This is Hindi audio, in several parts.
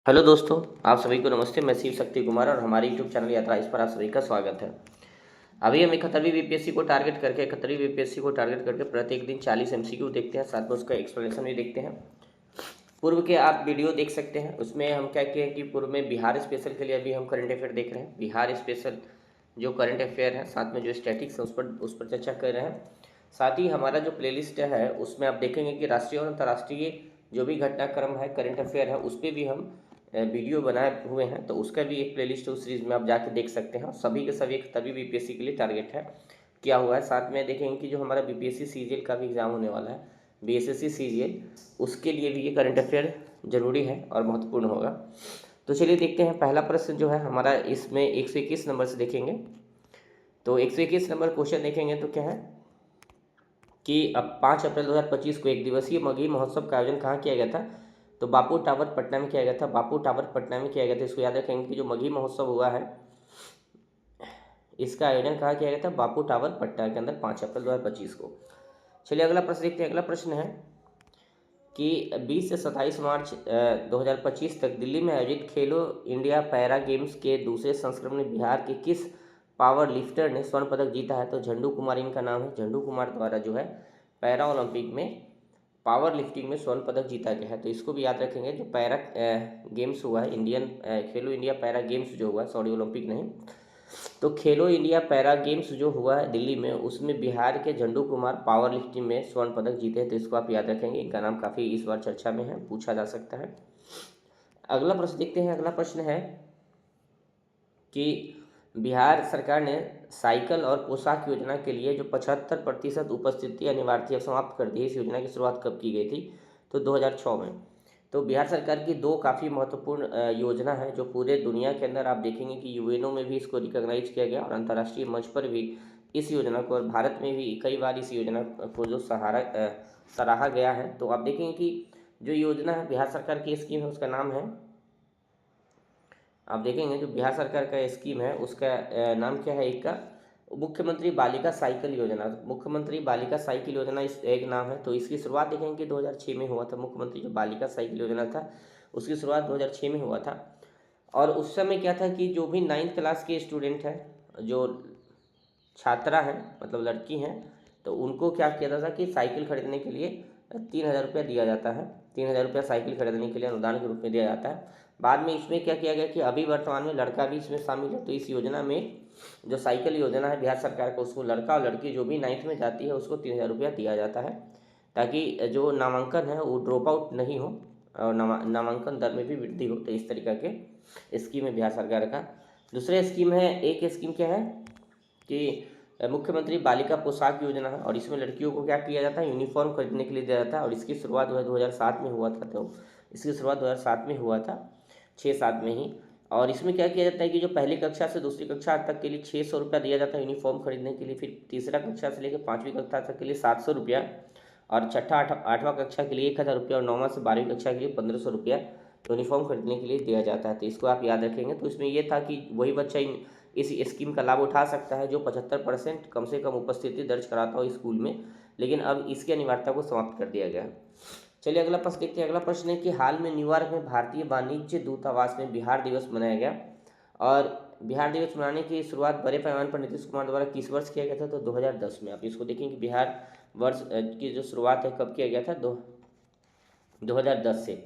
हेलो दोस्तों, आप सभी को नमस्ते। मैं शिव शक्ति कुमार और हमारे यूट्यूब चैनल यात्रा इस पर आप सभी का स्वागत है। अभी हम 71वीं बीपीएससी को टारगेट करके 71वीं बीपीएससी को टारगेट करके प्रत्येक दिन 40 एमसीक्यू देखते हैं, साथ में उसका एक्सप्लेनेशन भी देखते हैं। पूर्व के आप वीडियो देख सकते हैं, उसमें हम क्या किए हैं कि पूर्व में बिहार स्पेशल के लिए अभी हम करंट अफेयर देख रहे हैं। बिहार स्पेशल जो करंट अफेयर है, साथ में जो स्टैटिक्स है उस पर चर्चा कर रहे हैं। साथ ही हमारा जो प्लेलिस्ट है उसमें आप देखेंगे कि राष्ट्रीय और अंतर्राष्ट्रीय जो भी घटनाक्रम है, करंट अफेयर है, उस पर भी हम वीडियो बनाए हुए हैं। तो उसका भी एक प्लेलिस्ट उस सीरीज़ में आप जाके देख सकते हैं। सभी के सभी तभी बीपीएससी के लिए टारगेट है क्या हुआ है। साथ में देखेंगे कि जो हमारा बीपीएससी सीजीएल का भी एग्ज़ाम होने वाला है, बीएसएससी सीजीएल, उसके लिए भी ये करंट अफेयर ज़रूरी है और महत्वपूर्ण होगा। तो चलिए देखते हैं। पहला प्रश्न जो है हमारा, इसमें 121 नंबर से देखेंगे। तो 121 नंबर क्वेश्चन देखेंगे तो क्या है कि अब 5 अप्रैल 2025 को एक दिवसीय मगही महोत्सव का आयोजन कहाँ किया गया था? तो बापू टावर पटना में किया गया था। बापू टावर पटना में किया गया था। इसको याद रखेंगे कि जो मगही महोत्सव हुआ है, इसका आयोजन कहाँ किया गया था? बापू टावर पटना के अंदर 5 अप्रैल 2025 को। चलिए अगला प्रश्न देखते हैं। अगला प्रश्न है कि 20 से 27 मार्च 2025 तक दिल्ली में आयोजित खेलो इंडिया पैरा गेम्स के दूसरे संस्करण में बिहार के किस पावर लिफ्टर ने स्वर्ण पदक जीता है? तो झंडू कुमार इनका नाम है। झंडू कुमार द्वारा जो है पैरा ओलंपिक में पावर लिफ्टिंग में स्वर्ण पदक जीता गया है। तो इसको भी याद रखेंगे। जो पैरा गेम्स हुआ है, इंडियन खेलो इंडिया पैरा गेम्स जो हुआ है, सॉरी ओलंपिक नहीं, तो खेलो इंडिया पैरा गेम्स जो हुआ है दिल्ली में, उसमें बिहार के झंडू कुमार पावर लिफ्टिंग में स्वर्ण पदक जीते हैं। तो इसको आप याद रखेंगे। इनका नाम काफ़ी इस बार चर्चा में है, पूछा जा सकता है। अगला प्रश्न देखते हैं। अगला प्रश्न है कि बिहार सरकार ने साइकिल और पोशाक योजना के लिए जो 75% उपस्थिति अनिवार्य थी, अब समाप्त कर दी है। इस योजना की शुरुआत कब की गई थी? तो 2006 में। तो बिहार सरकार की दो काफ़ी महत्वपूर्ण योजना है जो पूरे दुनिया के अंदर आप देखेंगे कि यूएनओ में भी इसको रिकॉग्नाइज किया गया और अंतर्राष्ट्रीय मंच पर भी इस योजना को, और भारत में भी कई बार इस योजना को जो सराहा गया है। तो आप देखेंगे कि जो योजना है बिहार सरकार की स्कीम है, उसका नाम है, आप देखेंगे जो बिहार सरकार का स्कीम है उसका नाम क्या है? एक का मुख्यमंत्री बालिका साइकिल योजना। मुख्यमंत्री बालिका साइकिल योजना इस एक नाम है। तो इसकी शुरुआत देखेंगे कि 2006 में हुआ था। मुख्यमंत्री जो बालिका साइकिल योजना था, उसकी शुरुआत 2006 में हुआ था। और उस समय क्या था कि जो भी 9th क्लास के स्टूडेंट हैं, जो छात्रा हैं, मतलब लड़की हैं, तो उनको क्या किया जाता था कि साइकिल खरीदने के लिए 3,000 रुपया दिया जाता है। 3,000 रुपया साइकिल खरीदने के लिए अनुदान के रूप में दिया जाता है। बाद में इसमें क्या किया गया कि अभी वर्तमान में लड़का भी इसमें शामिल है। तो इस योजना में जो साइकिल योजना है बिहार सरकार को, उसको लड़का और लड़की जो भी 9th में जाती है उसको 3,000 रुपया दिया जाता है, ताकि जो नामांकन है वो ड्रॉप आउट नहीं हो और नामांकन दर में भी वृद्धि हो। तो इस तरीका के स्कीम है बिहार सरकार का। दूसरा स्कीम है, एक स्कीम क्या है कि मुख्यमंत्री बालिका पोशाक योजना है, और इसमें लड़कियों को क्या किया जाता है? यूनिफॉर्म खरीदने के लिए दिया जाता है। और इसकी शुरुआत 2007 में हुआ था। तो इसकी शुरुआत 2007 में हुआ था, 6-7 में ही। और इसमें क्या किया जाता है कि जो पहली कक्षा से दूसरी कक्षा तक के लिए 600 रुपया दिया जाता है यूनिफॉर्म खरीदने के लिए। फिर तीसरा कक्षा से लेकर 5वीं कक्षा तक के लिए 700 रुपया, और छठा आठवां कक्षा के लिए 1,000 रुपया, और 9वां से 12वीं कक्षा के लिए 1,500 रुपया यूनिफॉर्म खरीदने के लिए दिया जाता है। तो इसको आप याद रखेंगे। तो इसमें यह था कि वही बच्चा इस स्कीम का लाभ उठा सकता है जो 75% कम से कम उपस्थिति दर्ज कराता हो स्कूल में, लेकिन अब इसकी अनिवार्यता को समाप्त कर दिया गया है। चलिए अगला प्रश्न देखते हैं। अगला प्रश्न है कि हाल में न्यूयॉर्क में भारतीय वाणिज्य दूतावास में बिहार दिवस मनाया गया, और बिहार दिवस मनाने की शुरुआत बड़े पैमाने पर नीतीश कुमार द्वारा किस वर्ष किया गया था? तो 2010 में। आप इसको देखें कि बिहार वर्ष की जो शुरुआत है कब किया गया था? 2010 से।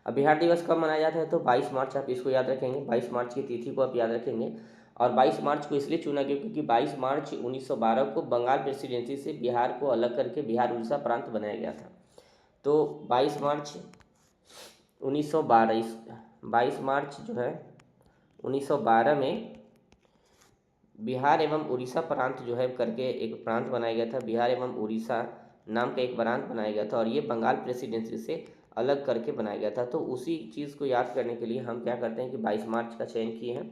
अब बिहार दिवस कब मनाया जाता है? तो 22 मार्च। आप इसको याद रखेंगे, 22 मार्च की तिथि को आप याद रखेंगे। और 22 मार्च को इसलिए चुना गया क्योंकि 22 मार्च 1912 को बंगाल प्रेसिडेंसी से बिहार को अलग करके बिहार उड़ीसा प्रांत बनाया गया था। तो 22 मार्च 1912, 22 मार्च जो है 1912 में बिहार एवं उड़ीसा प्रांत जो है करके एक प्रांत बनाया गया था। बिहार एवं उड़ीसा नाम का एक प्रांत बनाया गया था, और ये बंगाल प्रेसिडेंसी से अलग करके बनाया गया था। तो उसी चीज़ को याद करने के लिए हम क्या करते हैं कि 22 मार्च का चयन किए हैं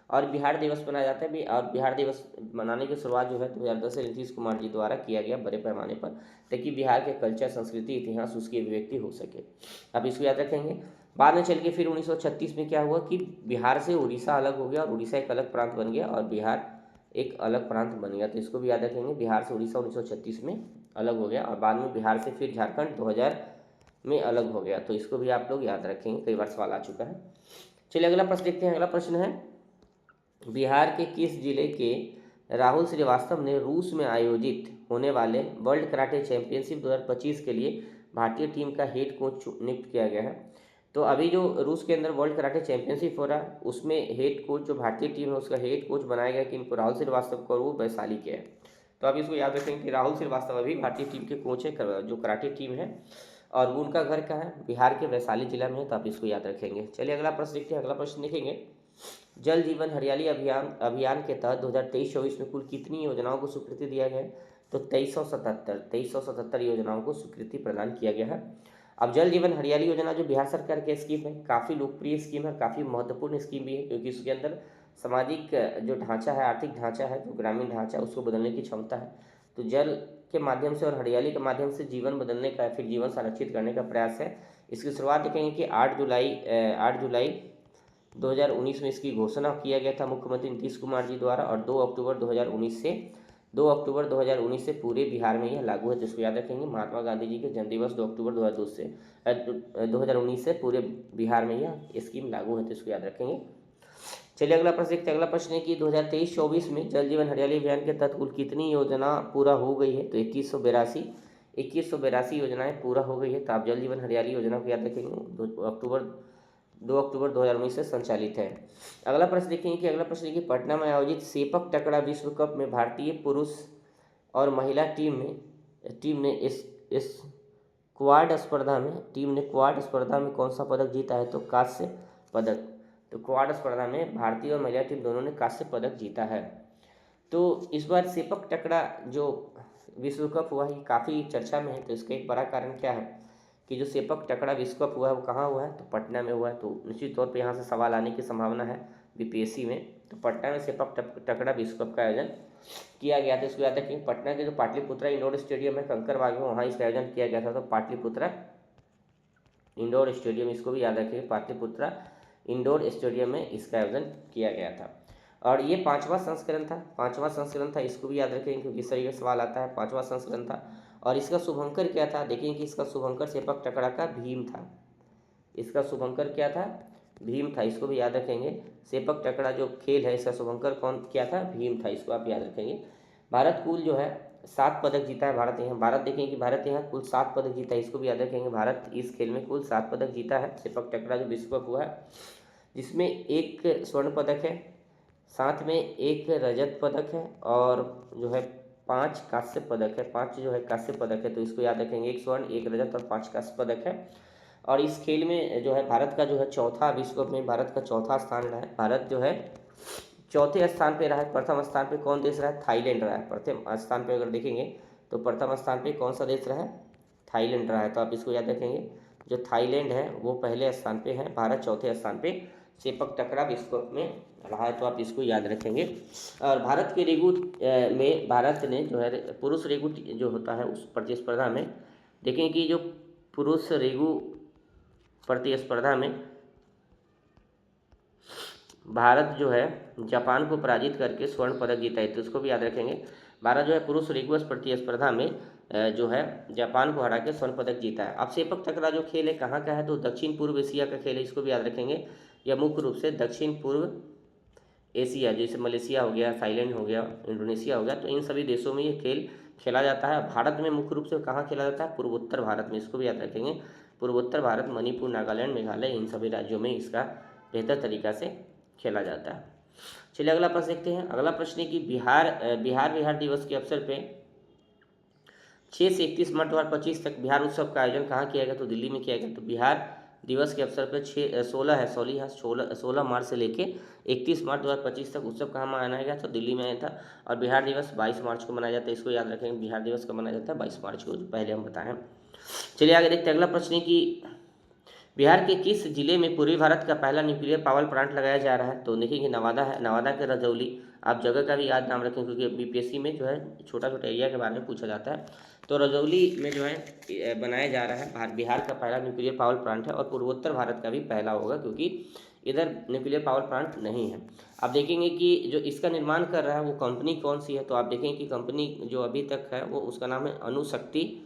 और बिहार दिवस मनाया जाता है भी। और बिहार दिवस मनाने की शुरुआत जो है 2010 से नीतीश कुमार जी द्वारा किया गया बड़े पैमाने पर, ताकि बिहार के कल्चर, संस्कृति, इतिहास, उसकी अभिव्यक्ति हो सके। आप इसको याद रखेंगे। बाद में चल के फिर 1936 में क्या हुआ कि बिहार से उड़ीसा अलग हो गया, और उड़ीसा एक अलग प्रांत बन गया, और बिहार एक अलग प्रांत बन गया। तो इसको भी याद रखेंगे। बिहार से उड़ीसा 1936 में अलग हो गया, और बाद में बिहार से फिर झारखंड में अलग हो गया। तो इसको भी आप लोग याद रखेंगे, कई बार सवाल आ चुका है। चलिए अगला प्रश्न देखते हैं। अगला प्रश्न है, बिहार के किस जिले के राहुल श्रीवास्तव ने रूस में आयोजित होने वाले वर्ल्ड कराटे चैंपियनशिप 2025 के लिए भारतीय टीम का हेड कोच नियुक्त किया गया है? तो अभी जो रूस के अंदर वर्ल्ड कराटे चैंपियनशिप हो रहा है उसमें हेड कोच जो भारतीय टीम है उसका हेड कोच बनाया गया किनको? राहुल श्रीवास्तव को, और वो वैशाली के है। तो आप इसको याद रखेंगे कि राहुल श्रीवास्तव अभी भारतीय टीम के कोच है, जो कराटे टीम है, और वो उनका घर कहाँ है? बिहार के वैशाली जिला में है। तो आप इसको याद रखेंगे। चलिए अगला प्रश्न देखते हैं। अगला प्रश्न देखेंगे, जल जीवन हरियाली अभियान के तहत 2023-24 में कुल कितनी योजनाओं को स्वीकृति दिया गया है? तो 2377 योजनाओं को स्वीकृति प्रदान किया गया है। अब जल जीवन हरियाली योजना जो बिहार सरकार की स्कीम है, काफ़ी लोकप्रिय स्कीम है, काफ़ी महत्वपूर्ण स्कीम भी है, क्योंकि इसके अंदर सामाजिक जो ढांचा है, आर्थिक ढांचा है, जो ग्रामीण ढांचा है, उसको बदलने की क्षमता है। तो जल के माध्यम से और हरियाली के माध्यम से जीवन बदलने का, फिर जीवन संरक्षित करने का प्रयास है। इसकी शुरुआत देखेंगे कि 8 जुलाई 2019 में इसकी घोषणा किया गया था मुख्यमंत्री नीतीश कुमार जी द्वारा, और 2 अक्टूबर 2019 से पूरे बिहार में यह लागू है। जिसको याद रखेंगे, महात्मा गांधी जी के जन्मदिवस 2 अक्टूबर 2002 से पूरे बिहार में यह स्कीम लागू है। तो इसको याद रखेंगे। चलिए अगला प्रश्न देखते हैं। अगला प्रश्न है कि 2023-24 में जल जीवन हरियाली अभियान के तहत कुल कितनी योजना पूरा हो गई है? तो 2182 योजनाएं पूरा हो गई है। तो आप जल जीवन हरियाली योजना को याद रखेंगे, 2 अक्टूबर 2019 से संचालित है। अगला प्रश्न देखेंगे कि पटना में आयोजित सेपक टकरा विश्व कप में भारतीय पुरुष और महिला टीम ने इस क्वाड स्पर्धा में कौन सा पदक जीता है? तो कांस्य पदक। तो क्वाड स्पर्धा में भारतीय और महिला टीम दोनों ने कांस्य पदक जीता है। तो इस बार सेपक टकरा जो विश्व कप हुआ है काफ़ी चर्चा में है। तो इसका एक बड़ा कारण क्या है कि जो सेपक टकरा विश्व कप हुआ है वो कहाँ हुआ है? तो पटना में हुआ है। तो निश्चित तौर पे यहाँ से सवाल आने की संभावना है बीपीएससी में। तो पटना में सेपक टकरा विश्व कप का आयोजन किया गया था। इसको याद रखेंगे, पटना के जो पाटलिपुत्रा इंडोर स्टेडियम है कंकरबाग में, वहाँ इसका आयोजन किया गया था। तो पाटलिपुत्रा इंडोर स्टेडियम, इसको भी याद रखेंगे, पाटलिपुत्रा इंडोर स्टेडियम में इसका आयोजन किया गया था। और ये 5वां संस्करण था। इसको भी याद रखेंगे क्योंकि इस तरीके का सवाल आता है। 5वां संस्करण था। और इसका शुभंकर क्या था? देखेंगे कि इसका शुभंकर सेपक टकरा का भीम था। इसका शुभंकर क्या था? भीम था। इसको भी याद रखेंगे। सेपक टकरा जो खेल है इसका शुभंकर क्या था? भीम था। इसको आप याद रखेंगे। भारत कुल जो है 7 पदक जीता है। भारत देखेंगे कि भारत यहाँ कुल 7 पदक जीता है। इसको भी याद रखेंगे। भारत इस खेल में कुल 7 पदक जीता है। सेपक टकरा जो विश्व कप हुआ है जिसमें 1 स्वर्ण पदक है, साथ में 1 रजत पदक है, और जो है 5 कांस्य पदक है। 5 जो है कांस्य पदक है। तो इसको याद रखेंगे, 1 स्वर्ण, 1 रजत और 5 कांस्य पदक है। और इस खेल में जो है भारत का जो है चौथा, विश्व कप में भारत का चौथा स्थान रहा है। भारत जो है चौथे स्थान पे रहा है। प्रथम स्थान पे कौन देश रहा है? थाईलैंड रहा है। प्रथम स्थान पे अगर देखेंगे तो प्रथम स्थान पे कौन सा देश रहा है? थाईलैंड रहा है। तो आप इसको याद रखेंगे, जो थाईलैंड है वो पहले स्थान पे है, भारत चौथे स्थान पे सेपक टकरा विश्व कप में रहा है। तो आप इसको याद रखेंगे। और भारत के रेगू में भारत ने जो है पुरुष रेगू जो होता है उस प्रतिस्पर्धा में देखें कि जो पुरुष रेगू प्रतिस्पर्धा में भारत जो है जापान को पराजित करके स्वर्ण पदक जीता है। तो इसको भी याद रखेंगे। भारत जो है पुरुष रेगू प्रतिस्पर्धा में जो है जापान को हरा के स्वर्ण पदक जीता है। अब सेपक टकरा जो खेल है कहाँ का है? तो दक्षिण पूर्व एशिया का खेल है। इसको भी याद रखेंगे। यह मुख्य रूप से दक्षिण पूर्व एशिया, जैसे मलेशिया हो गया, थाईलैंड हो गया, इंडोनेशिया हो गया, तो इन सभी देशों में ये खेल खेला जाता है। भारत में मुख्य रूप से कहाँ खेला जाता है? पूर्वोत्तर भारत में। इसको भी याद रखेंगे। पूर्वोत्तर भारत, मणिपुर, नागालैंड, मेघालय, इन सभी राज्यों में इसका बेहतर तरीक़ा से खेला जाता है। चलिए अगला प्रश्न देखते हैं। अगला प्रश्न है कि बिहार दिवस के अवसर पे 6 से 31 मार्च 2025 तक बिहार उत्सव का आयोजन कहाँ किया गया? तो दिल्ली में किया गया। तो बिहार दिवस के अवसर पर 16 मार्च से लेके 31 मार्च 2025 तक उत्सव कहाँ मनाया गया? तो दिल्ली में आया था। और बिहार दिवस 22 मार्च को मनाया जाता है। इसको याद रखेंगे, बिहार दिवस कब मनाया जाता है? 22 मार्च को, जो पहले हम बताएं। चलिए आगे देखते हैं। अगला प्रश्न है कि बिहार के किस जिले में पूर्वी भारत का पहला न्यूक्लियर पावर प्लांट लगाया जा रहा है? तो देखिए नवादा है। नवादा के रजौली। आप जगह का भी याद नाम रखें क्योंकि बीपीएससी में जो है छोटा छोटा एरिया के बारे में पूछा जाता है। तो रजौली में जो है बनाया जा रहा है, बिहार का पहला न्यूक्लियर पावर प्लांट है। और पूर्वोत्तर भारत का भी पहला होगा क्योंकि इधर न्यूक्लियर पावर प्लांट नहीं है। आप देखेंगे कि जो इसका निर्माण कर रहा है वो कंपनी कौन सी है? तो आप देखेंगे कि कंपनी जो अभी तक है वो उसका नाम है अणुशक्ति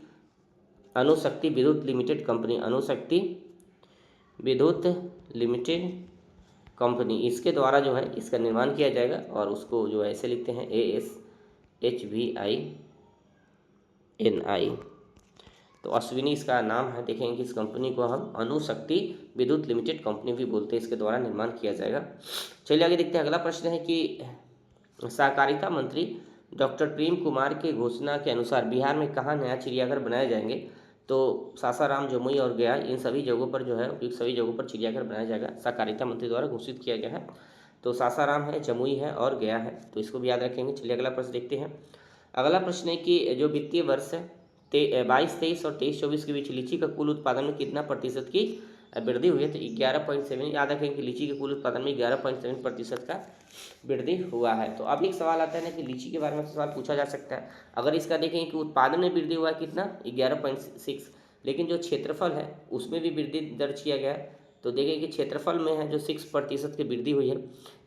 अणुशक्ति विद्युत लिमिटेड कंपनी, अणुशक्ति विद्युत लिमिटेड कंपनी, इसके द्वारा जो है इसका निर्माण किया जाएगा और उसको जो ऐसे लिखते हैं ASHVINI। तो अश्विनी इसका नाम है। देखेंगे कि इस कंपनी को हम अणुशक्ति विद्युत लिमिटेड कंपनी भी बोलते हैं, इसके द्वारा निर्माण किया जाएगा। चलिए आगे देखते हैं। अगला प्रश्न है कि सहकारिता मंत्री डॉक्टर प्रेम कुमार के घोषणा के अनुसार बिहार में कहाँ नया चिड़ियाघर बनाए जाएंगे? तो सासाराम, जमुई और गया, इन सभी जगहों पर जो है उपयुक्त सभी जगहों पर चिड़ियाघर बनाया जाएगा, सहकारिता मंत्री द्वारा घोषित किया गया है। तो सासाराम है, जमुई है और गया है, तो इसको भी याद रखेंगे। चलिए अगला प्रश्न देखते हैं। अगला प्रश्न है कि जो वित्तीय वर्ष है 22-23 और 23-24 के बीच लीची का कुल उत्पादन में कितना प्रतिशत की वृद्धि हुई है? तो 11.7। याद रखें कि लीची के कुल उत्पादन में 11.7% का वृद्धि हुआ है। तो अब एक सवाल आता है ना कि लीची के बारे में सवाल पूछा जा सकता है। अगर इसका देखें कि उत्पादन में वृद्धि हुआ है कितना, 11.6, लेकिन जो क्षेत्रफल है उसमें भी वृद्धि दर्ज किया गया है। तो देखें कि क्षेत्रफल में है जो 6% की वृद्धि हुई है,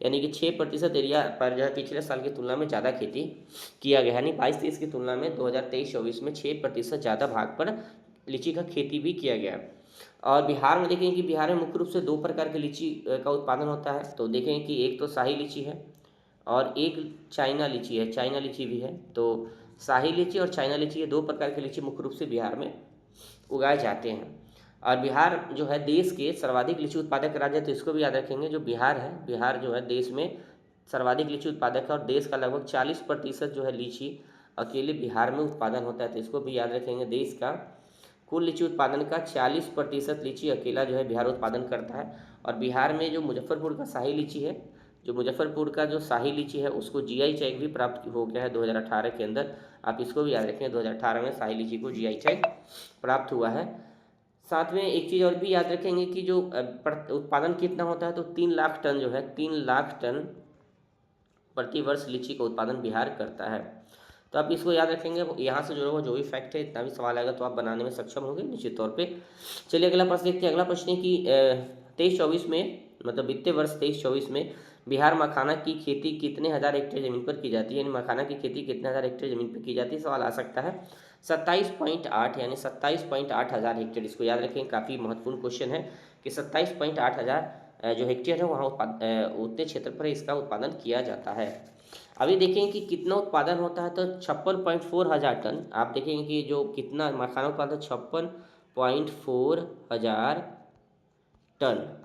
यानी कि 6% एरिया पर जो है पिछले साल की तुलना में ज़्यादा खेती किया गया है। यानी 22-23 की तुलना में 2023-24 में 6% ज़्यादा भाग पर लीची का खेती भी किया गया। और बिहार में देखें कि बिहार में मुख्य रूप से 2 प्रकार के लीची का उत्पादन होता है। तो देखें कि एक तो शाही लीची है और एक चाइना लीची है, चाइना लीची भी है। तो शाही लीची और चाइना लीची, ये 2 प्रकार की लीची मुख्य रूप से बिहार में उगाए जाते हैं। और बिहार जो है देश के सर्वाधिक लीची उत्पादक राज्य है, तो इसको भी याद रखेंगे। जो बिहार है, बिहार जो है देश में सर्वाधिक लीची उत्पादक है और देश का लगभग 40% जो है लीची अकेले बिहार में उत्पादन होता है, तो इसको भी याद रखेंगे। देश का कुल लीची उत्पादन का 40% लीची अकेला जो है बिहार उत्पादन करता है। और बिहार में जो मुजफ्फरपुर का शाही लीची है, जो मुजफ्फरपुर का जो शाही लीची है उसको GI टैग भी प्राप्त हो गया है 2018 के अंदर। आप इसको भी याद रखें, 2018 में शाही लीची को GI टैग प्राप्त हुआ है। साथ में एक चीज़ और भी याद रखेंगे कि जो उत्पादन कितना होता है, तो 3 लाख टन जो है, 3 लाख टन प्रति वर्ष लीची का उत्पादन बिहार करता है। तो आप इसको याद रखेंगे। यहाँ से जुड़ा हुआ जो भी फैक्ट है, इतना भी सवाल आएगा तो आप बनाने में सक्षम होंगे निश्चित तौर पे। चलिए अगला प्रश्न देखते हैं। अगला प्रश्न है कि 23-24 में, मतलब वित्तीय वर्ष 23-24 में बिहार मखाना की खेती कितने हज़ार हेक्टेयर ज़मीन पर की जाती है? यानी मखाना की खेती कितने हज़ार हेक्टेयर ज़मीन पर की जाती है, सवाल आ सकता है। 27.8, यानी 27.8 हज़ार हेक्टेयर। इसको याद रखें, काफ़ी महत्वपूर्ण क्वेश्चन है कि 27.8 हज़ार जो हेक्टेयर है वहाँ उतने क्षेत्र पर इसका उत्पादन किया जाता है। अभी देखें कि कितना उत्पादन होता है, तो 56.4 हज़ार टन। आप देखेंगे कि जो कितना मखाना उत्पादन 56.4 हज़ार टन,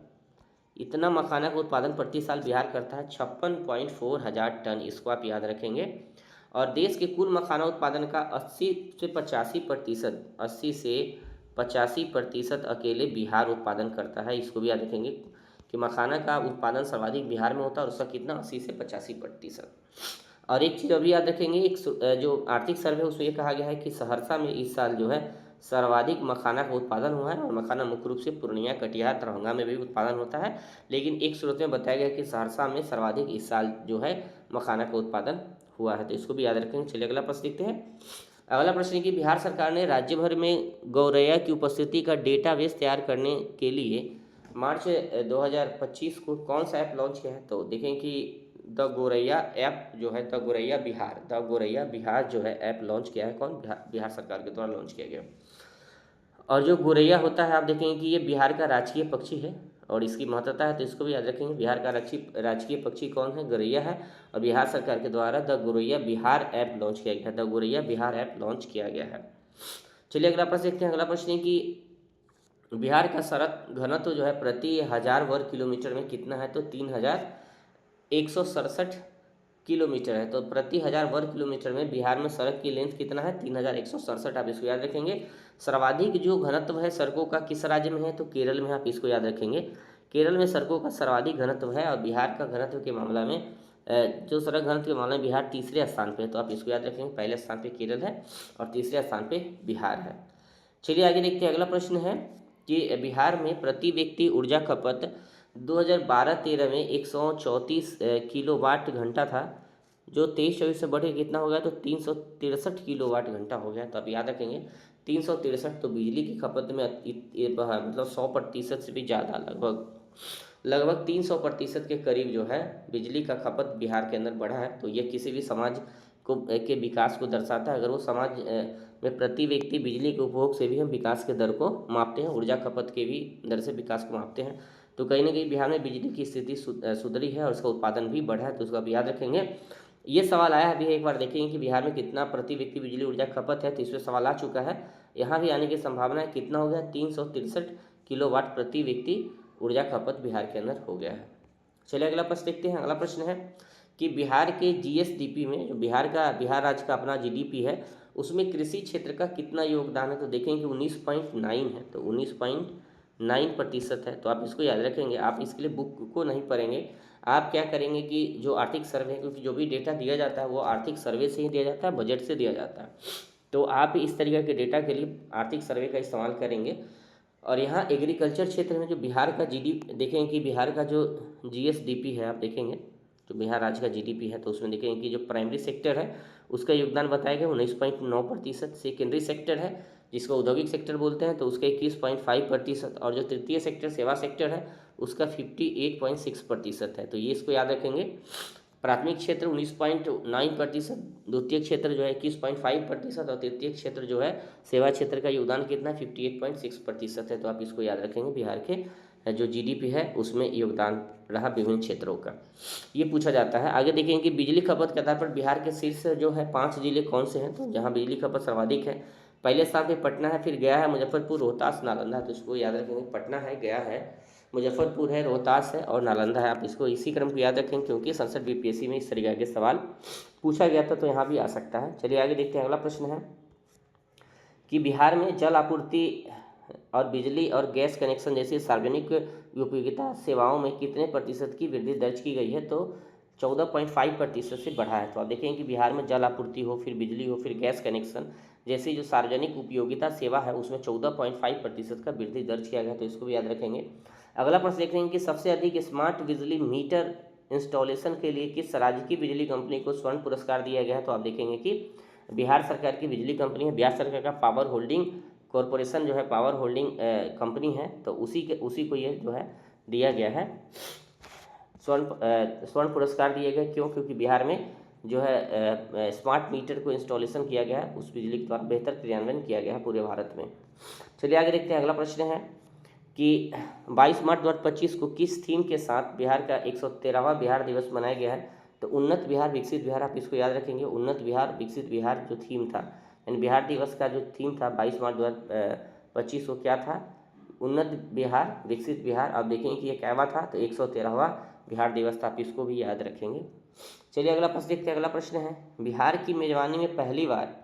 इतना मखाना का उत्पादन प्रति साल बिहार करता है, 56.4 हज़ार टन, इसको आप याद रखेंगे। और देश के कुल मखाना उत्पादन का 80 से 85%, 80 से 85% अकेले बिहार उत्पादन करता है। इसको भी याद रखेंगे कि मखाना का उत्पादन सर्वाधिक बिहार में होता है और उसका कितना 80 से 85%। और एक चीज़ अभी याद रखेंगे, एक जो आर्थिक सर्वे उसमें ये कहा गया है कि सहरसा में इस साल जो है सर्वाधिक मखाना का उत्पादन हुआ है। और मखाना मुख्य रूप से पूर्णिया, कटिहार, दरभंगा में भी उत्पादन होता है, लेकिन एक स्रोत में बताया गया कि सहरसा में सर्वाधिक इस साल जो है मखाना का उत्पादन हुआ है, तो इसको भी याद रखेंगे। चलिए अगला प्रश्न देखते हैं। अगला प्रश्न है कि बिहार सरकार ने राज्य भर में गौरैया की उपस्थिति का डेटाबेस तैयार करने के लिए मार्च 2025 को कौन सा ऐप लॉन्च किया है? तो देखें कि द गोरैया ऐप जो है, द गोरैया बिहार जो है ऐप लॉन्च किया है। कौन? बिहार सरकार के द्वारा लॉन्च किया गया। और जो गोरैया होता है, आप देखेंगे कि ये बिहार का राजकीय पक्षी है और इसकी महत्वता है, तो इसको भी याद रखेंगे। बिहार का राजकीय पक्षी कौन है? गौरैया है। और बिहार सरकार के द्वारा द गोरैया बिहार ऐप लॉन्च किया गया है, द गोरैया बिहार ऐप लॉन्च किया गया है। चलिए अगला प्रश्न देखते हैं। अगला प्रश्न है कि बिहार का सड़क घनत्व जो है प्रति 1000 वर्ग किलोमीटर में कितना है? तो 3167 किलोमीटर है। तो प्रति 1000 वर्ग किलोमीटर में बिहार में सड़क की लेंथ कितना है? 3167। आप इसको याद रखेंगे। सर्वाधिक जो घनत्व है सड़कों का किस राज्य में है? तो केरल में। आप इसको याद रखेंगे। केरल में सड़कों का सर्वाधिक घनत्व है। और बिहार का घनत्व के मामला में जो सड़क घनत्व के मामले में बिहार तीसरे स्थान पे है, तो आप इसको याद रखेंगे। पहले स्थान पे केरल है और तीसरे स्थान पे बिहार है। चलिए आगे देखते हैं। अगला प्रश्न है कि बिहार में प्रति व्यक्ति ऊर्जा खपत 2012-13 में 134 किलोवाट घंटा था, जो 23-24 से बढ़ के कितना हो गया? तो 363 किलोवाट घंटा हो गया। तो आप याद रखेंगे 363। तो बिजली की खपत में मतलब 100% से भी ज़्यादा, लगभग 300% के करीब जो है बिजली का खपत बिहार के अंदर बढ़ा है। तो ये किसी भी समाज को के विकास को दर्शाता है। अगर वो समाज में प्रति व्यक्ति बिजली के उपभोग से भी हम विकास के दर को मापते हैं, ऊर्जा खपत के भी दर से विकास को मापते हैं। तो कहीं ना कहीं बिहार में बिजली की स्थिति सुधरी है और उसका उत्पादन भी बढ़ा है, तो उसका आप याद रखेंगे। ये सवाल आया है अभी, एक बार देखेंगे कि बिहार में कितना प्रति व्यक्ति बिजली ऊर्जा खपत है, तो इसमें सवाल आ चुका है। यहाँ भी आने की संभावना है। कितना हो गया? 363 किलोवाट प्रति व्यक्ति ऊर्जा खपत बिहार के अंदर हो गया है। चलिए अगला प्रश्न देखते हैं। अगला प्रश्न है कि बिहार के जीएसडीपी में, जो बिहार राज्य का अपना जीडीपी है, उसमें कृषि क्षेत्र का कितना योगदान है, तो देखेंगे 19.9 है, तो 19.9% है। तो आप इसको याद रखेंगे। आप इसके लिए बुक को नहीं पढ़ेंगे, आप क्या करेंगे कि जो आर्थिक सर्वे है, क्योंकि जो भी डेटा दिया जाता है वो आर्थिक सर्वे से ही दिया जाता है, बजट से दिया जाता है, तो आप इस तरीके के डेटा के लिए आर्थिक सर्वे का इस्तेमाल करेंगे। और यहाँ एग्रीकल्चर क्षेत्र में जो बिहार का जीडीपी देखेंगे कि बिहार का जो जीएसडीपी है, आप देखेंगे जो बिहार राज्य का जीडीपी है, तो उसमें देखेंगे कि जो प्राइमरी सेक्टर है उसका योगदान बताया गया 19.9%, सेकेंडरी सेक्टर है जिसको औद्योगिक सेक्टर बोलते हैं तो उसका 21.5%, और जो तृतीय सेक्टर सेवा सेक्टर है उसका 58.6% है। तो ये इसको याद रखेंगे। प्राथमिक क्षेत्र 19.9%, द्वितीय क्षेत्र जो है 21.5%, और तृतीय क्षेत्र जो है सेवा क्षेत्र का योगदान कितना 58.6% है। तो आप इसको याद रखेंगे। बिहार के जो जीडीपी है उसमें योगदान रहा विभिन्न क्षेत्रों का, ये पूछा जाता है। आगे देखेंगे कि बिजली खपत के आधार पर बिहार के शीर्ष जो है 5 जिले कौन से हैं, तो जहाँ बिजली खपत सर्वाधिक है। पहले स्थान पे पटना है, फिर गया है, मुजफ्फरपुर, रोहतास, नालंदा। तो इसको याद रखेंगे। पटना है, गया है, मुजफ्फरपुर है, रोहतास है और नालंदा है। आप इसको इसी क्रम को याद रखेंगे क्योंकि संसद बीपीएससी में इस तरीके के सवाल पूछा गया था, तो यहाँ भी आ सकता है। चलिए आगे देखते हैं। अगला प्रश्न है कि बिहार में जल आपूर्ति और बिजली और गैस कनेक्शन जैसी सार्वजनिक उपयोगिता सेवाओं में कितने प्रतिशत की वृद्धि दर्ज की गई है, तो 14.5% से बढ़ा है। तो आप देखेंगे कि बिहार में जल आपूर्ति हो, फिर बिजली हो, फिर गैस कनेक्शन जैसी जो सार्वजनिक उपयोगिता सेवा है उसमें 14.5% का वृद्धि दर्ज किया गया, तो इसको भी याद रखेंगे। अगला प्रश्न देख रहे हैं कि सबसे अधिक स्मार्ट बिजली मीटर इंस्टॉलेशन के लिए किस राज्य की बिजली कंपनी को स्वर्ण पुरस्कार दिया गया है, तो आप देखेंगे कि बिहार सरकार की बिजली कंपनी है, बिहार सरकार का पावर होल्डिंग कॉरपोरेशन जो है, पावर होल्डिंग कंपनी है, तो उसी को ये जो है दिया गया है स्वर्ण पुरस्कार दिए गए। क्यों? क्योंकि बिहार में जो है स्मार्ट मीटर को इंस्टॉलेशन किया गया है, उस बिजली के द्वारा बेहतर क्रियान्वयन किया गया है पूरे भारत में। चलिए आगे देखते हैं। अगला प्रश्न है कि 22 मार्च 2025 को किस थीम के साथ बिहार का 113वां बिहार दिवस मनाया गया है, तो उन्नत बिहार विकसित बिहार। आप इसको याद रखेंगे। उन्नत बिहार विकसित बिहार जो थीम था, यानी बिहार दिवस का जो थीम था 22 मार्च 2025 को क्या था, उन्नत बिहार विकसित बिहार। आप देखेंगे कि ये क्या था, तो 113वां बिहार दिवस था। आप इसको भी याद रखेंगे। चलिए अगला प्रश्न देखते हैं। अगला प्रश्न है बिहार की मेजबानी में पहली बार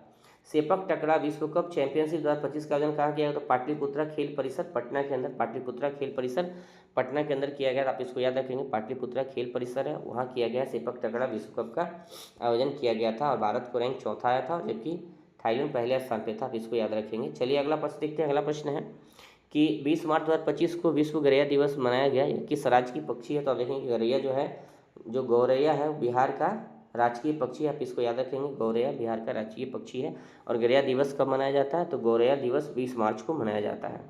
सेपक टकरा विश्व कप चैंपियनशिप 2025 का आयोजन कहाँ किया गया, तो पाटलिपुत्रा खेल परिसर पटना के अंदर, पाटलिपुत्रा खेल परिसर पटना के अंदर किया गया। आप इसको याद रखेंगे। पाटलिपुत्रा खेल परिसर है, वहाँ किया गया सेपक टकरा विश्व कप का आयोजन किया गया था और भारत को रैंक 4था आया था, जबकि थाईलैंड पहले स्थान पे था। आप इसको याद रखेंगे। चलिए अगला प्रश्न देखते हैं। अगला प्रश्न है कि 20 मार्च 2025 को विश्व गौरैया दिवस मनाया गया, किस राज्य की पक्षी है, तो आप देखेंगे गौरैया जो है, जो गौरैया है बिहार का राजकीय पक्षी है। आप इसको याद रखेंगे। गौरैया बिहार का राजकीय पक्षी है। और गौरैया दिवस कब मनाया जाता है, तो गौरैया दिवस 20 मार्च को मनाया जाता है।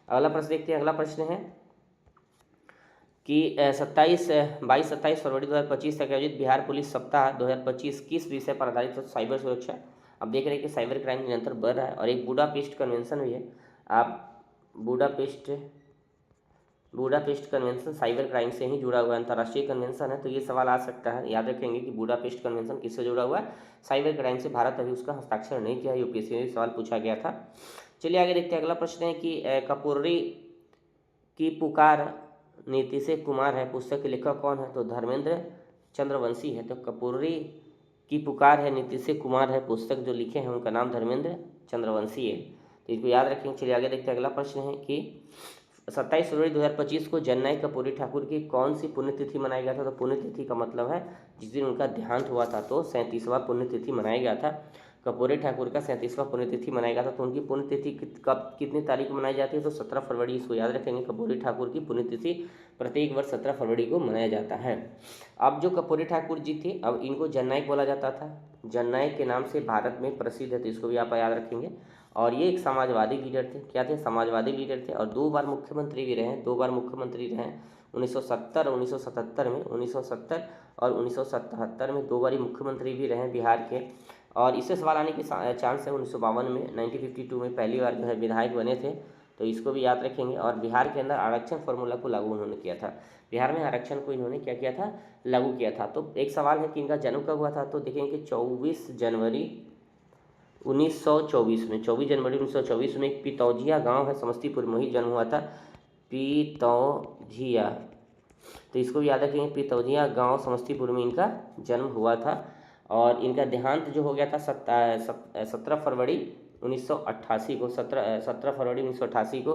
अगला प्रश्न देखते हैं। अगला प्रश्न है कि 22-27 फरवरी 2025 तक आयोजित बिहार पुलिस सप्ताह 2025 किस विषय पर आधारित है, साइबर सुरक्षा। अब देख रहे हैं कि साइबर क्राइम निरंतर बढ़ रहा है और एक बुडापेस्ट कन्वेंशन भी है। आप बुडापेस्ट कन्वेंशन साइबर क्राइम से ही जुड़ा हुआ अंतर्राष्ट्रीय कन्वेंशन है, तो ये सवाल आ सकता है। याद रखेंगे कि बुडापेस्ट कन्वेंशन किससे जुड़ा हुआ है, साइबर क्राइम से। भारत अभी उसका हस्ताक्षर नहीं किया, यूपीएससी में सवाल पूछा गया था। चलिए आगे देखते हैं। अगला प्रश्न है कि कपूर्री की पुकार नीतीश कुमार है, पुस्तक के लेखक कौन है, तो धर्मेंद्र चंद्रवंशी है। तो कपूर्री की पुकार है, नीतीश कुमार है, पुस्तक जो लिखे हैं उनका नाम धर्मेंद्र चंद्रवंशी है, तो इसको याद रखेंगे। चलिए आगे देखते हैं। अगला प्रश्न है कि 27 फरवरी 2025 को जननायक कर्पूरी ठाकुर की कौन सी पुण्यतिथि मनाया गया था, तो पुण्यतिथि का मतलब है जिस दिन उनका देहांत हुआ था, तो 37वां पुण्यतिथि मनाया गया था। कर्पूरी ठाकुर का 37वां पुण्यतिथि मनाया गया था। तो उनकी पुण्यतिथि कब कितनी तारीख को मनाई जाती है, तो 17 फरवरी। इसको याद रखेंगे। कर्पूरी ठाकुर की पुण्यतिथि प्रत्येक वर्ष 17 फरवरी को मनाया जाता है। अब जो कर्पूरी ठाकुर जी थे, अब इनको जननायक बोला जाता था, जननायक के नाम से भारत में प्रसिद्ध है, तो इसको भी आप याद रखेंगे। और ये एक समाजवादी लीडर थे। क्या थे? समाजवादी लीडर थे और 2 बार मुख्यमंत्री भी रहे। 2 बार मुख्यमंत्री रहे 1970 और 1977 में। 1970 और 1977 में 2 बार मुख्यमंत्री भी रहे बिहार के। और इससे सवाल आने के चांस है। 1952 में 1952 में पहली बार जो है विधायक बने थे, तो इसको भी याद रखेंगे। और बिहार के अंदर आरक्षण फार्मूला को लागू उन्होंने किया था। बिहार में आरक्षण को इन्होंने क्या किया था, लागू किया था। तो एक सवाल है कि इनका जन्म कब हुआ था, तो देखेंगे कि 24 जनवरी 1924 में, 24 जनवरी 1924 में एक पितौजिया गांव है समस्तीपुर में ही जन्म हुआ था, पितौजिया। तो इसको भी याद रखेंगे, पितौजिया गांव समस्तीपुर में इनका जन्म हुआ था। और इनका देहांत जो हो गया था 17 फरवरी 1988 को, 17 फरवरी 1988 को,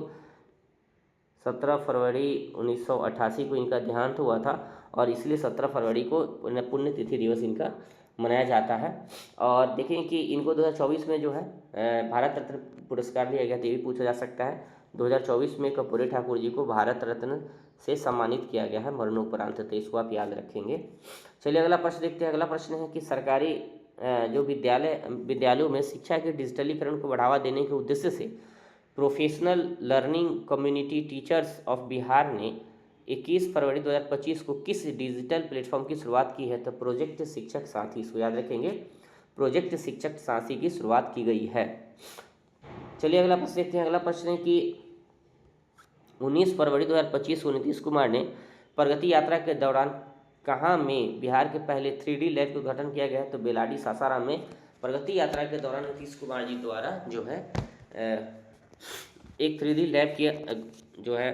17 फरवरी 1988 को इनका देहांत हुआ था। और इसलिए 17 फरवरी को पुण्यतिथि दिवस इनका मनाया जाता है। और देखें कि इनको 2024 में जो है भारत रत्न पुरस्कार दिया गया, तो ये भी पूछा जा सकता है। 2024 में कर्पूरी ठाकुर जी को भारत रत्न से सम्मानित किया गया है मरणोपरांत, तो इसको आप याद रखेंगे। चलिए अगला प्रश्न देखते हैं। अगला प्रश्न है कि सरकारी जो विद्यालयों में शिक्षा के डिजिटलीकरण को बढ़ावा देने के उद्देश्य से professional learning community teachers of Bihar ने 21 फरवरी 2025 को किस डिजिटल प्लेटफॉर्म की शुरुआत की है, तो प्रोजेक्ट शिक्षक साथी, इसको याद रखेंगे, प्रोजेक्ट शिक्षक साथी की शुरुआत की गई है। चलिए अगला प्रश्न देखते हैं। अगला प्रश्न है कि 19 फरवरी 2025 को नीतीश कुमार ने प्रगति यात्रा के दौरान कहाँ में बिहार के पहले 3D लैब का उद्घाटन किया गया है, तो बेलाडी सासाराम में प्रगति यात्रा के दौरान नीतीश कुमार जी द्वारा जो है एक 3D लैब की जो है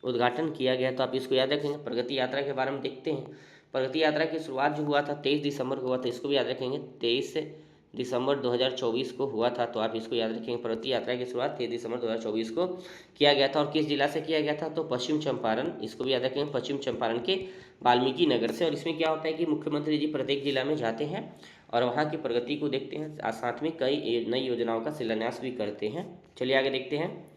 उद्घाटन किया गया। तो आप इसको याद रखेंगे। प्रगति यात्रा के बारे में देखते हैं। प्रगति यात्रा की शुरुआत जो हुआ था 23 दिसंबर को हुआ था, इसको भी याद रखेंगे, 23 दिसंबर 2024 को हुआ था। तो आप इसको याद रखेंगे, प्रगति यात्रा की शुरुआत 23 दिसंबर 2024 को किया गया था। और किस जिला से किया गया था, तो पश्चिम चंपारण, इसको भी याद रखेंगे, पश्चिम चंपारण के वाल्मीकि नगर से। और इसमें क्या होता है कि मुख्यमंत्री जी प्रत्येक जिला में जाते हैं और वहाँ की प्रगति को देखते हैं, साथ में कई नई योजनाओं का शिलान्यास भी करते हैं। चलिए आगे देखते हैं।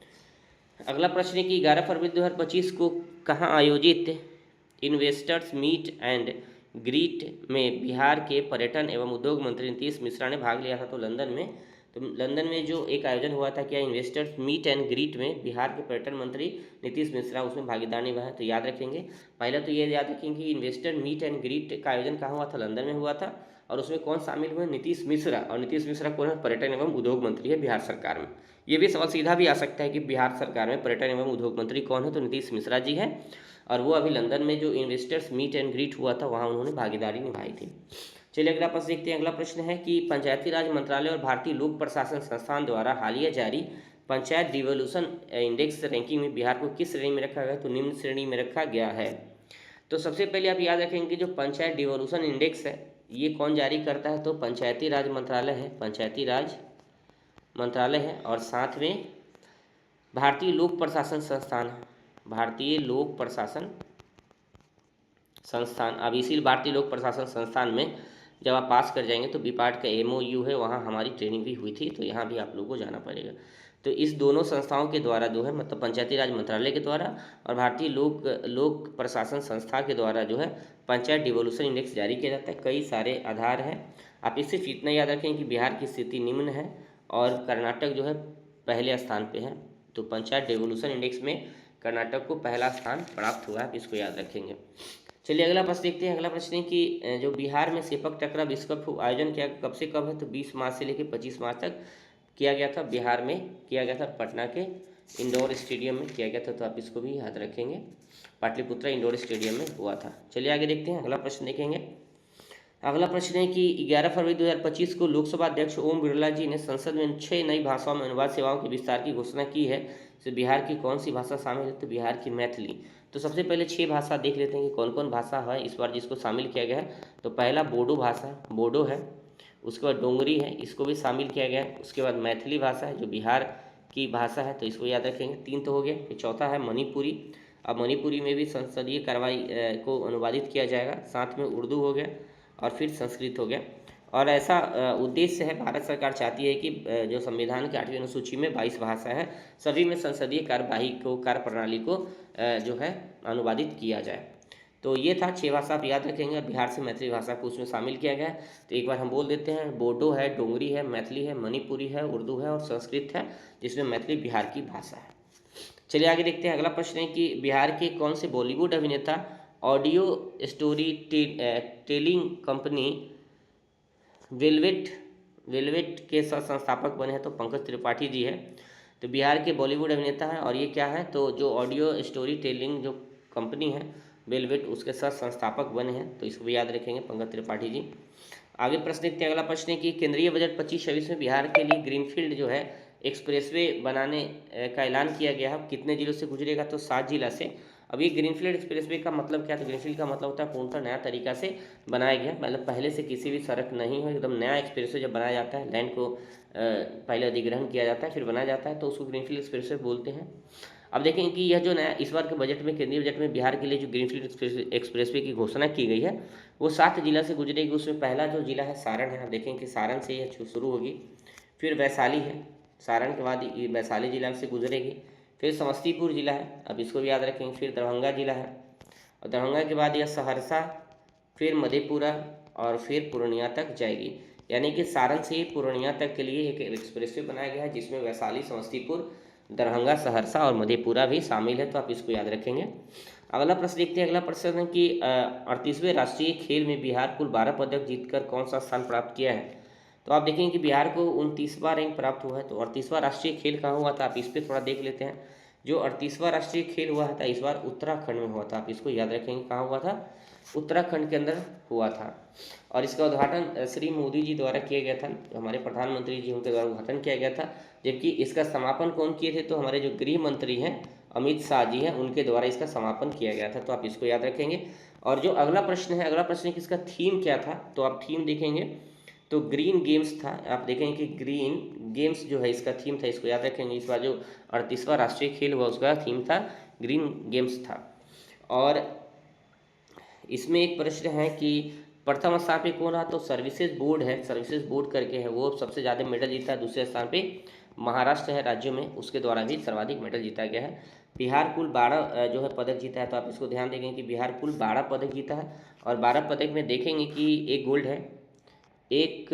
अगला प्रश्न है कि 11 फरवरी 2025 को कहाँ आयोजित इन्वेस्टर्स मीट एंड ग्रीट में बिहार के पर्यटन एवं उद्योग मंत्री नीतीश मिश्रा ने भाग लिया था, तो लंदन में। तो लंदन में जो एक आयोजन हुआ था क्या, इन्वेस्टर्स मीट एंड ग्रीट में बिहार के पर्यटन मंत्री नीतीश मिश्रा उसमें भागीदार निभाया, तो याद रखेंगे। पहले तो ये याद रखेंगे कि इन्वेस्टर मीट एंड ग्रीट का आयोजन कहाँ हुआ था, लंदन में हुआ था। और उसमें कौन शामिल हुए, नीतीश मिश्रा। और नीतीश मिश्रा कौन है, पर्यटन एवं उद्योग मंत्री है बिहार सरकार में। ये भी सवाल सीधा भी आ सकता है कि बिहार सरकार में पर्यटन एवं उद्योग मंत्री कौन है, तो नीतीश मिश्रा जी है। और वो अभी लंदन में जो इन्वेस्टर्स मीट एंड ग्रीट हुआ था वहाँ उन्होंने भागीदारी निभाई थी। चलिए अगला प्रश्न देखते हैं। अगला प्रश्न है कि पंचायती राज मंत्रालय और भारतीय लोक प्रशासन संस्थान द्वारा हालिया जारी पंचायत डिवोल्यूशन इंडेक्स रैंकिंग में बिहार को किस श्रेणी में रखा गया, तो निम्न श्रेणी में रखा गया है। तो सबसे पहले आप याद रखेंगे जो पंचायत डिवोल्यूशन इंडेक्स है ये कौन जारी करता है, तो पंचायती राज मंत्रालय है, पंचायती राज मंत्रालय है। और साथ में भारतीय लोक प्रशासन संस्थान है, भारतीय लोक प्रशासन संस्थान। अब इसी भारतीय लोक प्रशासन संस्थान में जब आप पास कर जाएंगे तो बीपार्ट का MOU है, वहाँ हमारी ट्रेनिंग भी हुई थी, तो यहाँ भी आप लोगों को जाना पड़ेगा। तो इस दोनों संस्थाओं के द्वारा जो है, मतलब पंचायती राज मंत्रालय के द्वारा और भारतीय लोक प्रशासन संस्था के द्वारा जो है पंचायत डिवोल्यूशन इंडेक्स जारी किया जाता है। कई सारे आधार हैं, आप इससे इतना याद रखें कि बिहार की स्थिति निम्न है और कर्नाटक जो है पहले स्थान पे है। तो पंचायत डिवोल्यूशन इंडेक्स में कर्नाटक को पहला स्थान प्राप्त हुआ है, इसको याद रखेंगे। चलिए अगला प्रश्न देखते हैं। अगला प्रश्न है कि जो बिहार में सेपक टकरा विश्व कप आयोजन किया कब से कब है, तो 20 मार्च से लेकर 25 मार्च तक किया गया था। बिहार में किया गया था, पटना के इंडोर स्टेडियम में किया गया था, तो आप इसको भी याद रखेंगे, पाटलिपुत्रा इंडोर स्टेडियम में हुआ था। चलिए आगे देखते हैं। अगला प्रश्न देखेंगे। अगला प्रश्न है कि 11 फरवरी 2025 को लोकसभा अध्यक्ष ओम बिरला जी ने संसद में 6 नई भाषाओं में अनुवाद सेवाओं के विस्तार की घोषणा की है। तो बिहार की कौन सी भाषा शामिल है, तो बिहार की मैथिली। तो सबसे पहले 6 भाषा देख लेते हैं कि कौन कौन भाषा है इस बार जिसको शामिल किया गया है। तो पहला बोडो भाषा, बोडो है। उसके बाद डोंगरी है, इसको भी शामिल किया गया है। उसके बाद मैथिली भाषा है जो बिहार की भाषा है, तो इसको याद रखेंगे। 3 तो हो गया। फिर चौथा है मणिपुरी। अब मणिपुरी में भी संसदीय कार्रवाई को अनुवादित किया जाएगा। साथ में उर्दू हो गया और फिर संस्कृत हो गया। और ऐसा उद्देश्य है, भारत सरकार चाहती है कि जो संविधान की 8वीं अनुसूची में 22 भाषा है, सभी में संसदीय कार्यवाही को, कार्य प्रणाली को जो है अनुवादित किया जाए। तो ये था 6 भाषा आप याद रखेंगे। बिहार से मैथिली भाषा को उसमें शामिल किया गया है। तो एक बार हम बोल देते हैं, बोडो है, डोंगरी है, मैथिली है, मणिपुरी है, उर्दू है और संस्कृत है, जिसमें मैथिली बिहार की भाषा है। चलिए आगे देखते हैं। अगला प्रश्न है कि बिहार के कौन से बॉलीवुड अभिनेता audio story telling company velvet velvet के संस्थापक बने हैं तो पंकज त्रिपाठी जी है। तो बिहार के बॉलीवुड अभिनेता है। और ये क्या है, तो जो ऑडियो स्टोरी टेलिंग जो कंपनी है वेलवेट, उसके साथ संस्थापक बने हैं, तो इसको भी याद रखेंगे, पंकज त्रिपाठी जी। आगे प्रश्न देखते हैं। अगला प्रश्न है कि केंद्रीय बजट 25-26 में बिहार के लिए ग्रीनफील्ड जो है एक्सप्रेसवे बनाने का ऐलान किया गया है। कितने जिलों से गुजरेगा, तो 7 जिला से। अब ये ग्रीनफील्ड एक्सप्रेसवे का मतलब क्या है, तो ग्रीनफील्ड का मतलब होता है पूर्णतः नया तरीका से बनाया गया, मतलब पहले से किसी भी सड़क नहीं हो, एकदम नया एक्सप्रेसवे जब बनाया जाता है, लैंड को पहले अधिग्रहण किया जाता है फिर बनाया जाता है, तो उसको ग्रीनफील्ड एक्सप्रेसवे बोलते हैं। अब देखें कि यह जो नया इस बार के बजट में, केंद्रीय बजट में बिहार के लिए जो ग्रीनफील्ड एक्सप्रेसवे की घोषणा की गई है वो 7 जिला से गुजरेगी। उसमें पहला जो जिला है सारण है। आप देखें कि सारण से यह शुरू होगी, फिर वैशाली है, सारण के बाद ये वैशाली जिला से गुजरेगी, फिर समस्तीपुर जिला है, अब इसको भी याद रखेंगे, फिर दरभंगा जिला है, और दरभंगा के बाद यह सहरसा, फिर मधेपुरा और फिर पूर्णिया तक जाएगी। यानी कि सारण से पूर्णिया तक के लिए एक एक्सप्रेसवे बनाया गया है जिसमें वैशाली, समस्तीपुर, दरभंगा, सहरसा और मधेपुरा भी शामिल है, तो आप इसको याद रखेंगे। अगला प्रश्न देखते हैं। अगला प्रश्न है कि 38वें राष्ट्रीय खेल में बिहार कुल 12 पदक जीतकर कौन सा स्थान प्राप्त किया है। तो आप देखेंगे कि बिहार को 29वां रैंक प्राप्त हुआ है। तो 38वां राष्ट्रीय खेल कहाँ हुआ था, आप इस पर थोड़ा देख लेते हैं। जो 38वां राष्ट्रीय खेल हुआ था इस बार उत्तराखंड में हुआ था, आप इसको याद रखेंगे, कहाँ हुआ था, उत्तराखंड के अंदर हुआ था। और इसका उद्घाटन श्री मोदी जी द्वारा किया गया था, जो हमारे प्रधानमंत्री जी उनके द्वारा उद्घाटन किया गया था। जबकि इसका समापन कौन किए थे, तो हमारे जो गृह मंत्री हैं अमित शाह जी हैं, उनके द्वारा इसका समापन किया गया था, तो आप इसको याद रखेंगे। और जो अगला प्रश्न है, अगला प्रश्न है कि इसका थीम क्या था, तो आप थीम देखेंगे तो ग्रीन गेम्स था। आप देखेंगे कि ग्रीन गेम्स जो है इसका थीम था, इसको याद रखेंगे। इस बार जो 38वां राष्ट्रीय खेल हुआ उसका थीम था ग्रीन गेम्स था। और इसमें एक प्रश्न है कि प्रथम स्थान पे कौन रहा, तो सर्विसेज बोर्ड है, सर्विसेज बोर्ड करके है, वो सबसे ज़्यादा मेडल जीता है। दूसरे स्थान पे महाराष्ट्र है राज्यों में, उसके द्वारा भी सर्वाधिक मेडल जीता गया है। बिहार कुल 12 जो है पदक जीता है, तो आप इसको ध्यान देंगे कि बिहार कुल 12 पदक जीता है। और 12 पदक में देखेंगे कि एक गोल्ड है, एक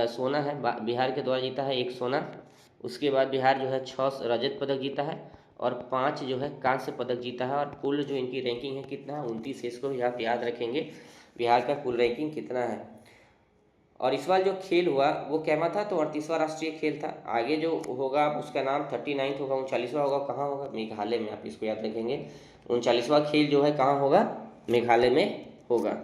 सोना है, बिहार के द्वारा जीता है, एक सोना। उसके बाद बिहार जो है 6 रजत पदक जीता है और 5 जो है कांस्य पदक जीता है। और कुल जो इनकी रैंकिंग है कितना है, 29 है। इसको आप याद रखेंगे बिहार का कुल रैंकिंग कितना है। और इस बार जो खेल हुआ वो क्या था, तो 38वां राष्ट्रीय खेल था। आगे जो होगा उसका नाम 39 होगा, 39वां होगा, कहाँ होगा, मेघालय में, आप इसको याद रखेंगे। 39वां खेल जो है कहाँ होगा, मेघालय में होगा।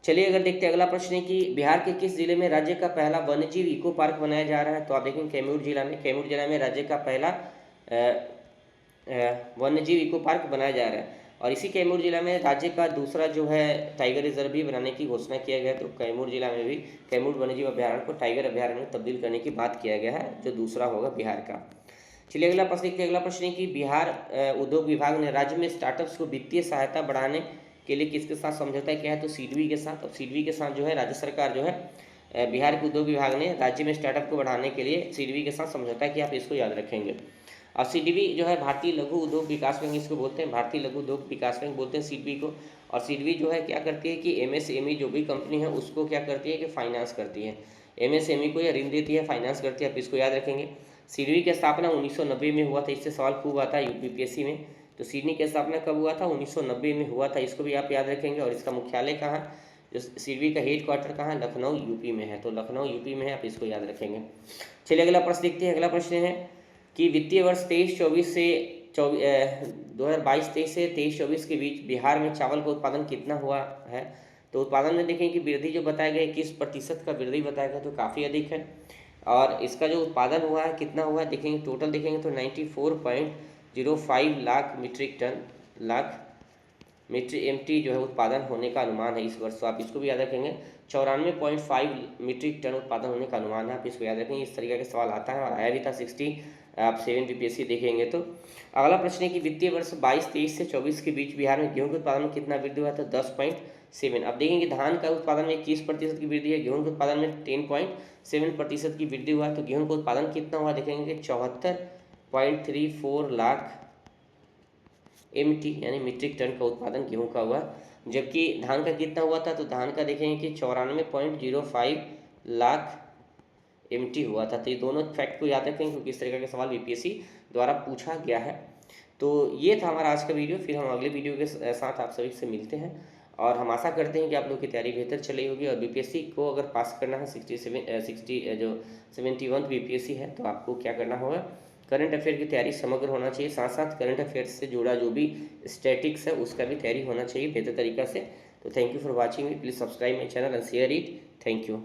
चलिए अगर देखते हैं अगला प्रश्न है कि बिहार के किस जिले में राज्य का पहला वन्यजीव इको पार्क बनाया जा रहा है। तो आप देखेंगे कैमूर जिला में, कैमूर जिला में राज्य का पहला वन्यजीव इको पार्क बनाया जा रहा है। और इसी कैमूर जिला में राज्य का दूसरा जो है टाइगर रिजर्व भी बनाने की घोषणा किया गया है। तो कैमूर जिला में भी कैमूर वन्यजीव अभ्यारण्य को टाइगर अभ्यारण्य में तब्दील करने की बात किया गया है, जो दूसरा होगा बिहार का। चलिए अगला प्रश्न देखते हैं। अगला प्रश्न है कि बिहार उद्योग विभाग ने राज्य में स्टार्टअप्स को वित्तीय सहायता बढ़ाने के लिए किसके साथ समझौता किया है, तो सीडबी के साथ। और सीडबी के साथ जो है राज्य सरकार जो है बिहार के उद्योग विभाग ने राज्य में स्टार्टअप को बढ़ाने के लिए सीडबी के साथ समझौता किया, आप इसको याद रखेंगे। और सीडबी जो है भारतीय लघु उद्योग विकास बैंक इसको बोलते हैं, भारतीय लघु उद्योग विकास बैंक बोलते हैं सीडबी को। और सीडबी जो है क्या करती है कि एमएसएमई जो भी कंपनी है उसको क्या करती है कि फाइनेंस करती है, एमएसएमई को या ऋण देती है, फाइनेंस करती है, आप इसको याद रखेंगे। सीडबी की स्थापना 1990 में हुआ था, इससे सवाल खूब आता है यूपीपीएससी में। तो सीडबी की स्थापना कब हुआ था, 1990 में हुआ था, इसको भी आप याद रखेंगे। और इसका मुख्यालय कहाँ, जो सीडबी का हेड क्वार्टर कहाँ, लखनऊ यूपी में है, तो लखनऊ यूपी में है, आप इसको याद रखेंगे। चलिए अगला प्रश्न देखते हैं। अगला प्रश्न है कि वित्तीय वर्ष 23-24 से 2022-23 से 23-24 के बीच बिहार में चावल का उत्पादन कितना हुआ है। तो उत्पादन में देखें कि वृद्धि जो बताया गया 21% का वृद्धि बताया गया, तो काफ़ी अधिक है। और इसका जो उत्पादन हुआ है कितना हुआ है देखेंगे, टोटल देखेंगे तो 94.05 लाख मीट्रिक एमटी जो है उत्पादन होने का अनुमान है इस वर्ष, तो आप इसको भी याद रखेंगे। 94.5 मीट्रिक टन उत्पादन होने का अनुमान है, आप इसको याद रखेंगे। इस तरीके का सवाल आता है और आया भी था 60 आप 7 बीपीएससी देखेंगे तो। अगला प्रश्न है कि वित्तीय वर्ष 22-23 से 24 के बीच बिहार में गेहूं के उत्पादन में कितना वृद्धि हुआ, तो 10.7। अब देखेंगे धान का उत्पादन में 21% की वृद्धि है, गेहूं के उत्पादन में 10.7% की वृद्धि हुआ। तो गेहूं का उत्पादन कितना हुआ देखेंगे कि 74.34 लाख एमटी यानी मीट्रिक टन का उत्पादन गेहूं का हुआ। जबकि धान का कितना हुआ था, तो धान का देखेंगे कि 94.05 लाख एमटी हुआ था। तो ये दोनों फैक्ट को याद रखेंगे क्योंकि इस तरीके का सवाल बीपीएससी द्वारा पूछा गया है। तो ये था हमारा आज का वीडियो, फिर हम अगले वीडियो के साथ आप सभी से मिलते हैं। और हम आशा करते हैं कि आप लोग की तैयारी बेहतर चल रही होगी। और बीपीएससी को अगर पास करना है 60 जो 71 बीपीएससी है, तो आपको क्या करना होगा, करंट अफेयर की तैयारी समग्र होना चाहिए, साथ साथ करंट अफेयर्स से जुड़ा जो भी स्टैटिक्स है उसका भी तैयारी होना चाहिए बेहतर तरीक़ा से। तो thank you for watching me, please subscribe my channel and share it. Thank you.